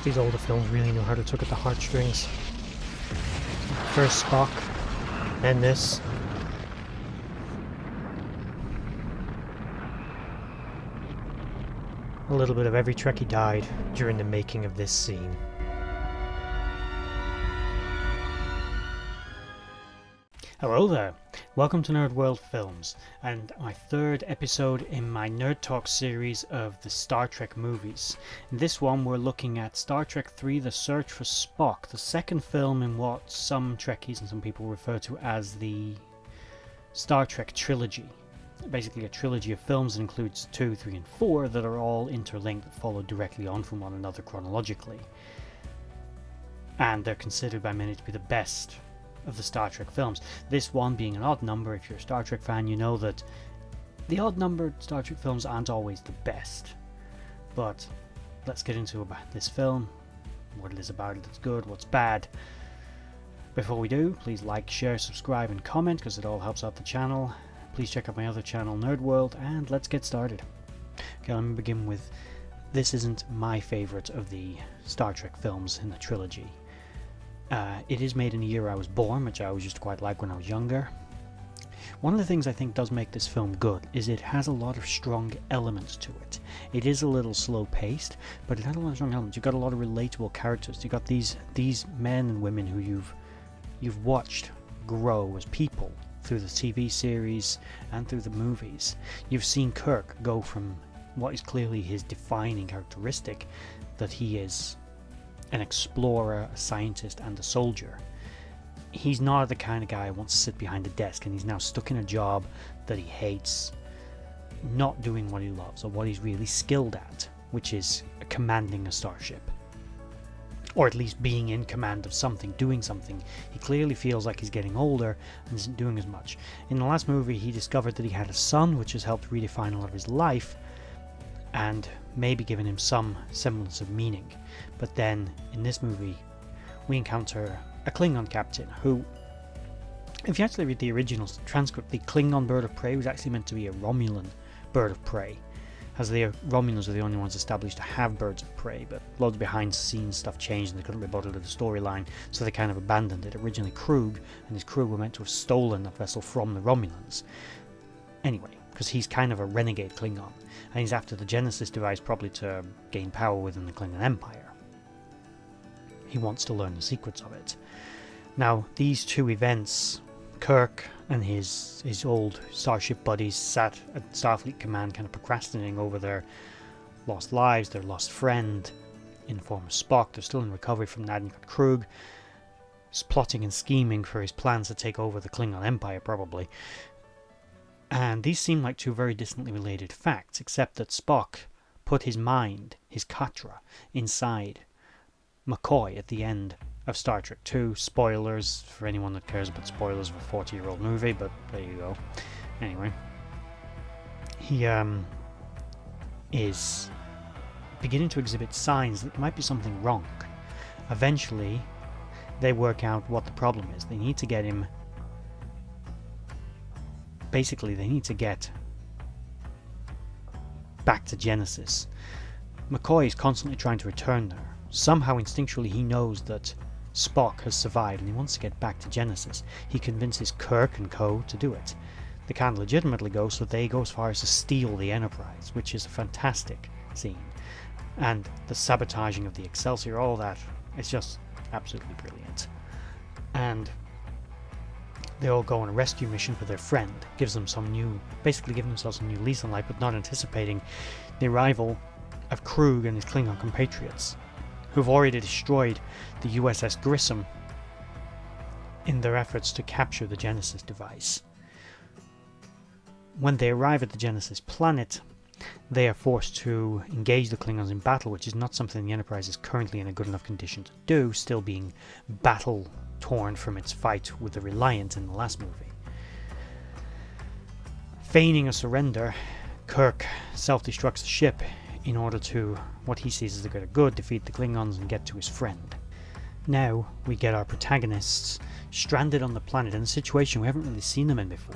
These older films really knew how to tug at the heartstrings. First Spock, then this. A little bit of every Trekkie died during the making of this scene. Hello there, welcome to Nerd.World Films, and my third episode in my Nerd Talk series of the Star Trek movies. In this one we're looking at Star Trek III: The Search for Spock, the second film in what some Trekkies and some people refer to as the Star Trek trilogy. Basically a trilogy of films that includes 2, 3 and 4 that are all interlinked, that follow directly on from one another chronologically. And they're considered by many to be the best of the Star Trek films. This one being an odd number. If you're a Star Trek fan, you know that the odd numbered Star Trek films aren't always the best. But let's get into about this film, what it is about it that's good, what's bad. Before we do, please like, share, subscribe and comment because it all helps out the channel. Please check out my other channel, Nerd.World, and let's get started. Okay, let me begin with, this isn't my favourite of the Star Trek films in the trilogy. It is made in the year I was born, which I always used to quite like when I was younger. One of the things I think does make this film good is it has a lot of strong elements to it. It is a little slow paced, but it has a lot of strong elements. You've got a lot of relatable characters. You've got these men and women who you've watched grow as people through the TV series and through the movies. You've seen Kirk go from what is clearly his defining characteristic, that he is an explorer, a scientist and a soldier. He's not the kind of guy who wants to sit behind a desk, and he's now stuck in a job that he hates, not doing what he loves or what he's really skilled at, which is commanding a starship, or at least being in command of something, doing something. He clearly feels like he's getting older and isn't doing as much. In the last movie he discovered that he had a son, which has helped redefine a lot of his life and maybe given him some semblance of meaning. But then in this movie we encounter a Klingon captain who, if you actually read the original transcript, the Klingon bird of prey was actually meant to be a Romulan bird of prey, as the Romulans are the only ones established to have birds of prey, but loads of behind the scenes stuff changed and they couldn't be bothered with the storyline, so they kind of abandoned it. Originally Krug and his crew were meant to have stolen a vessel from the Romulans. Anyway, because he's kind of a renegade Klingon, and he's after the Genesis device probably to gain power within the Klingon Empire. He wants to learn the secrets of it. Now, these two events, Kirk and his old starship buddies sat at Starfleet Command kind of procrastinating over their lost lives, their lost friend in the form of Spock. They're still in recovery from that, and you've got Krug plotting and scheming for his plans to take over the Klingon Empire, probably. And these seem like two very distantly related facts, except that Spock put his mind, his Katra, inside McCoy at the end of Star Trek II. Spoilers for anyone that cares about spoilers of a 40-year-old movie, but there you go. Anyway, he is beginning to exhibit signs that there might be something wrong. Eventually, they work out what the problem is. They need to get him. Basically, they need to get back to Genesis. McCoy is constantly trying to return there. Somehow, instinctually, he knows that Spock has survived and he wants to get back to Genesis. He convinces Kirk and co. to do it. They can't legitimately go, so they go as far as to steal the Enterprise, which is a fantastic scene. And the sabotaging of the Excelsior, all that, it's just absolutely brilliant. And they all go on a rescue mission for their friend. Gives them some new, basically giving themselves some new lease on life, but not anticipating the arrival of Krug and his Klingon compatriots, who've already destroyed the USS Grissom in their efforts to capture the Genesis device. When they arrive at the Genesis planet, they are forced to engage the Klingons in battle, which is not something the Enterprise is currently in a good enough condition to do, still being battle torn from its fight with the Reliant in the last movie. Feigning a surrender, Kirk self-destructs the ship in order to, what he sees as the greater good, defeat the Klingons and get to his friend. Now we get our protagonists stranded on the planet in a situation we haven't really seen them in before.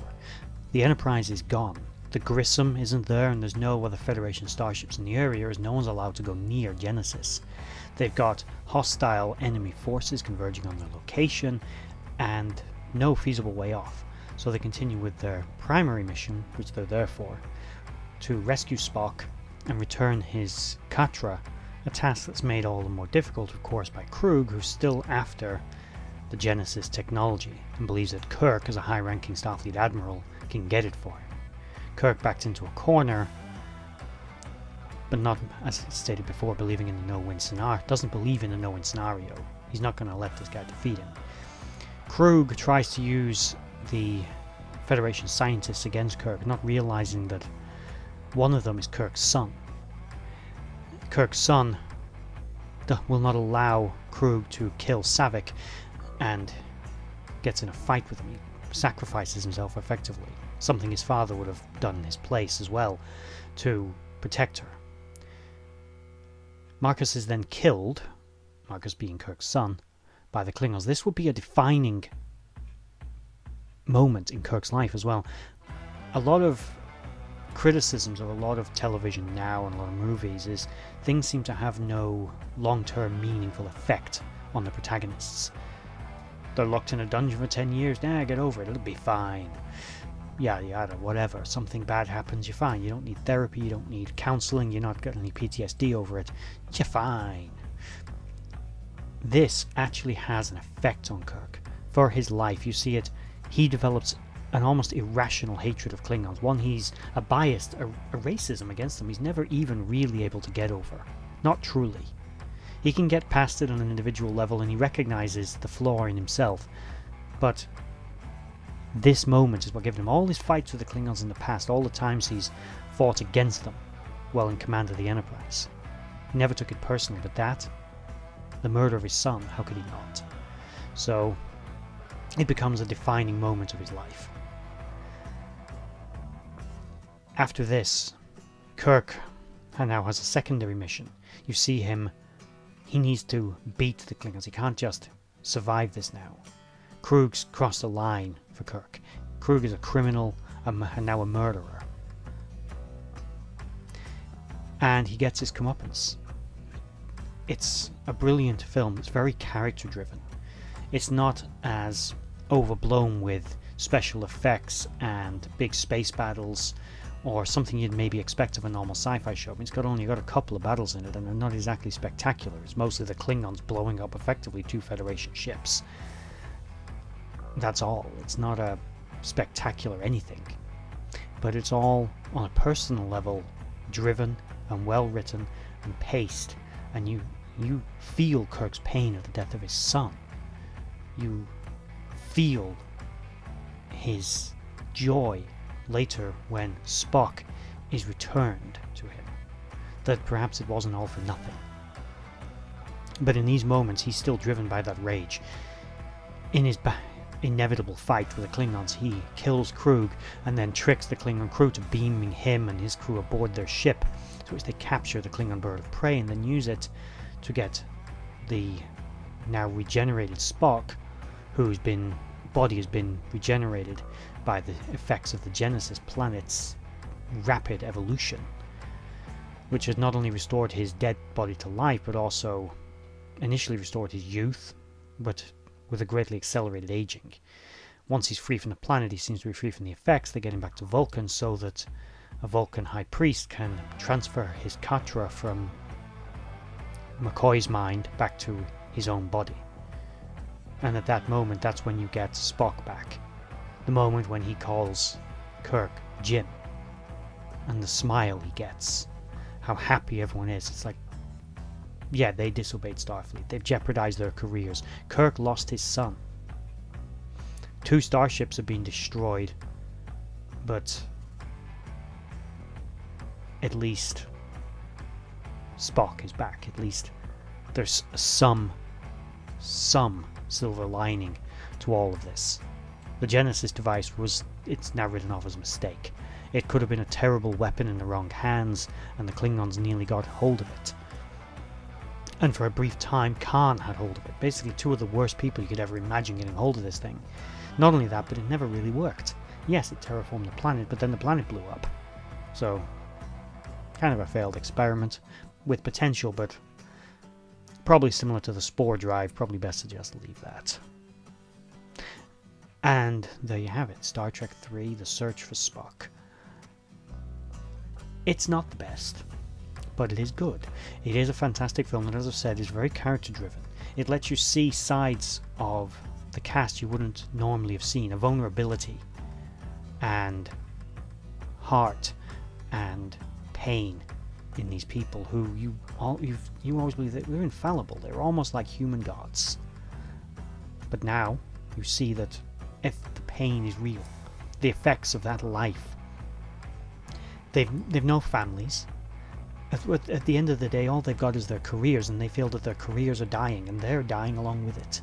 The Enterprise is gone. The Grissom isn't there, and there's no other Federation starships in the area, as no one's allowed to go near Genesis. They've got hostile enemy forces converging on their location, and no feasible way off. So they continue with their primary mission, which they're there for, to rescue Spock and return his Katra, a task that's made all the more difficult, of course, by Krug, who's still after the Genesis technology and believes that Kirk, as a high-ranking Starfleet admiral, can get it for him. Kirk backed into a corner, but not, as stated before, believing in the no-win scenario. Doesn't believe in the no-win scenario. He's not going to let this guy defeat him. Krug tries to use the Federation scientists against Kirk, not realizing that one of them is Kirk's son. Kirk's son will not allow Krug to kill Savick, and gets in a fight with him. He sacrifices himself effectively, something his father would have done in his place as well, to protect her. Marcus is then killed, Marcus being Kirk's son, by the Klingons. This would be a defining moment in Kirk's life as well. A lot of criticisms of a lot of television now and a lot of movies is things seem to have no long-term meaningful effect on the protagonists. They're locked in a dungeon for 10 years, get over it, it'll be fine. Yada yada, whatever. Something bad happens, you're fine. You don't need therapy, you don't need counselling, you're not getting any PTSD over it. You're fine. This actually has an effect on Kirk. For his life, you see it, he develops an almost irrational hatred of Klingons. One, he's a biased, a racism against them he's never even really able to get over. Not truly. He can get past it on an individual level, and he recognizes the flaw in himself. But this moment is what gave him all his fights with the Klingons in the past, all the times he's fought against them while in command of the Enterprise. He never took it personally, but that, the murder of his son, how could he not? So it becomes a defining moment of his life. After this, Kirk now has a secondary mission. You see him, he needs to beat the Klingons. He can't just survive this now. Krug's crossed a line for Kirk. Krug is a criminal and now a murderer. And he gets his comeuppance. It's a brilliant film. It's very character driven. It's not as overblown with special effects and big space battles or something you'd maybe expect of a normal sci-fi show. I mean, it's only got a couple of battles in it, and they're not exactly spectacular. It's mostly the Klingons blowing up effectively 2 Federation ships. That's all. It's not a spectacular anything. But it's all, on a personal level, driven and well written and paced, and you feel Kirk's pain at the death of his son. You feel his joy later when Spock is returned to him, that perhaps it wasn't all for nothing. But in these moments he's still driven by that rage. In his inevitable fight with the Klingons, he kills Krug and then tricks the Klingon crew to beaming him and his crew aboard their ship, to which they capture the Klingon bird of prey and then use it to get the now regenerated Spock, whose body has been regenerated by the effects of the Genesis planet's rapid evolution, which has not only restored his dead body to life, but also initially restored his youth, but with a greatly accelerated aging. Once he's free from the planet, he seems to be free from the effects. They get him back to Vulcan so that a Vulcan high priest can transfer his Katra from McCoy's mind back to his own body. And at that moment, that's when you get Spock back. The moment when he calls Kirk Jim. And the smile he gets. How happy everyone is. It's like, yeah, they disobeyed Starfleet. They've jeopardized their careers. Kirk lost his son. 2 starships have been destroyed. But at least Spock is back. At least there's some silver lining to all of this. The Genesis device it's now written off as a mistake. It could have been a terrible weapon in the wrong hands, and the Klingons nearly got hold of it. And for a brief time, Khan had hold of it. Basically 2 of the worst people you could ever imagine getting hold of this thing. Not only that, but it never really worked. Yes, it terraformed the planet, but then the planet blew up. So, kind of a failed experiment with potential, but probably similar to the Spore Drive. Probably best to just leave that. And there you have it, Star Trek 3, The Search for Spock. It's not the best, but it is good. It is a fantastic film, and as I've said, is very character driven. It lets you see sides of the cast you wouldn't normally have seen, a vulnerability and heart and pain in these people who you always believe that they're infallible. They're almost like human gods. But now you see that if the pain is real, the effects of that life. They've no families. At the end of the day, all they've got is their careers, and they feel that their careers are dying, and they're dying along with it.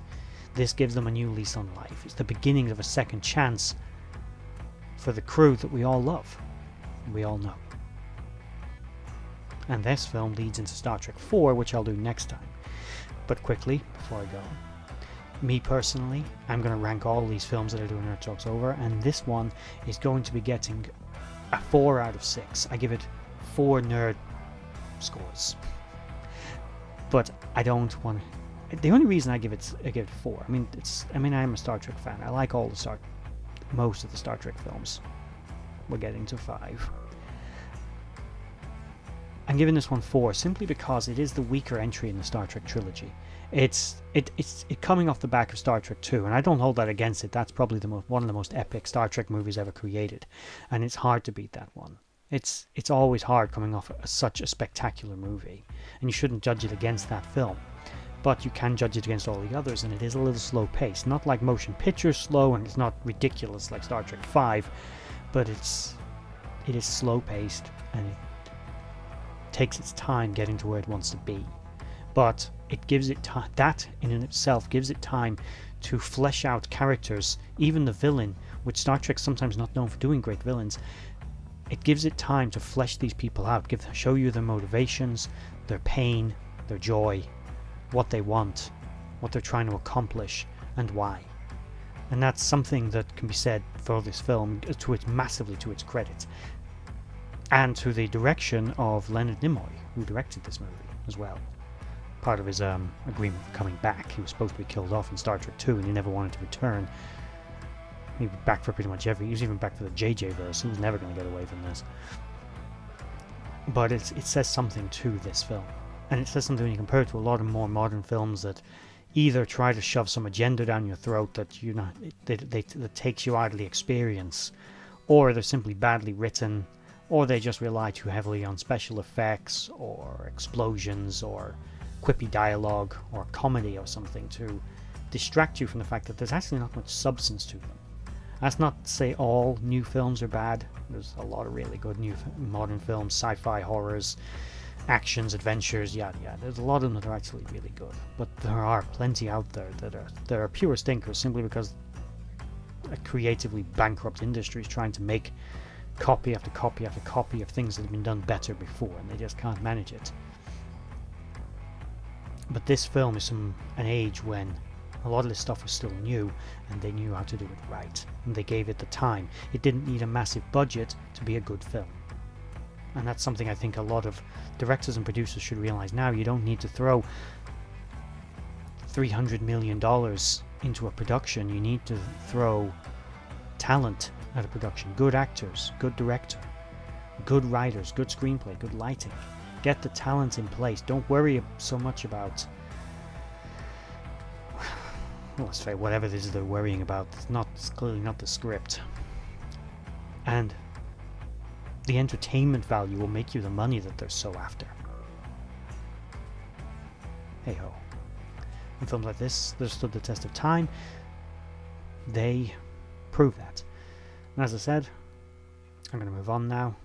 This gives them a new lease on life. It's the beginning of a second chance for the crew that we all love, and we all know. And this film leads into Star Trek 4, which I'll do next time. But quickly, before I go, me personally, I'm going to rank all these films that I do in Nerd Talks over, and this one is going to be getting a 4 out of 6. I give it 4 nerd scores. But I don't want to. The only reason I give it 4. I mean, I'm a Star Trek fan. I like most of the Star Trek films. We're getting to 5. I'm giving this one 4 simply because it is the weaker entry in the Star Trek trilogy. It's coming off the back of Star Trek 2, and I don't hold that against it. That's probably one of the most epic Star Trek movies ever created, and it's hard to beat that one. It's always hard coming off such a spectacular movie, and you shouldn't judge it against that film. But you can judge it against all the others, and it is a little slow paced. Not like motion picture slow, and it's not ridiculous like Star Trek 5, but it is slow paced, and it takes its time getting to where it wants to be. But it gives it that in and itself gives it time to flesh out characters, even the villain, which Star Trek's sometimes not known for doing great villains. It gives it time to flesh these people out, show you their motivations, their pain, their joy, what they want, what they're trying to accomplish, and why. And that's something that can be said for this film, massively to its credit, and to the direction of Leonard Nimoy, who directed this movie as well. Part of his agreement for coming back. He was supposed to be killed off in Star Trek 2, and he never wanted to return. He was back for pretty much he was even back for the JJ verse. He was never going to get away from this. But it says something to this film, and it says something when you compare it to a lot of more modern films that either try to shove some agenda down your throat that that takes you out of the experience, or they're simply badly written, or they just rely too heavily on special effects or explosions or quippy dialogue or comedy or something to distract you from the fact that there's actually not much substance to them. That's not to say all new films are bad. There's a lot of really good new modern films, sci-fi, horrors, actions, adventures, yada yada. There's a lot of them that are actually really good, but there are plenty out there that are pure stinkers simply because a creatively bankrupt industry is trying to make copy after copy after copy of things that have been done better before, and they just can't manage it. But this film is from an age when a lot of this stuff was still new, and they knew how to do it right, and they gave it the time. It didn't need a massive budget to be a good film. And that's something I think a lot of directors and producers should realize now. You don't need to throw $300 million into a production. You need to throw talent at a production. Good actors, good director, good writers, good screenplay, good lighting. Get the talent in place. Don't worry so much about, let's say, whatever it is they're worrying about. It's clearly not the script. And the entertainment value will make you the money that they're so after. Hey ho. And films like this, that stood the test of time, they prove that. And as I said, I'm going to move on now.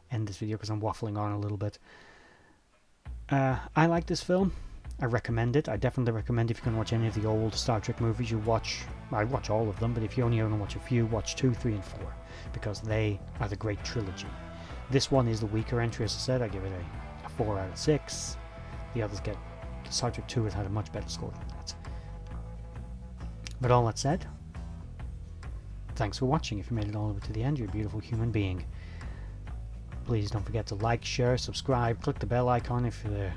End this video because I'm waffling on a little bit. I like this film. I recommend it. I definitely recommend if you can watch any of the old Star Trek movies, I watch all of them, but if you only want to watch a few, watch 2, 3, and 4, because they are the great trilogy. This one is the weaker entry, as I said. I give it a 4 out of 6. The others Star Trek 2 has had a much better score than that. But all that said, thanks for watching. If you made it all over to the end, you're a beautiful human being. Please don't forget to like, share, subscribe, click the bell icon if the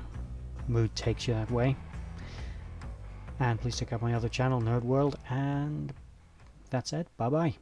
mood takes you that way. And please check out my other channel, Nerd.World, and that's it. Bye bye.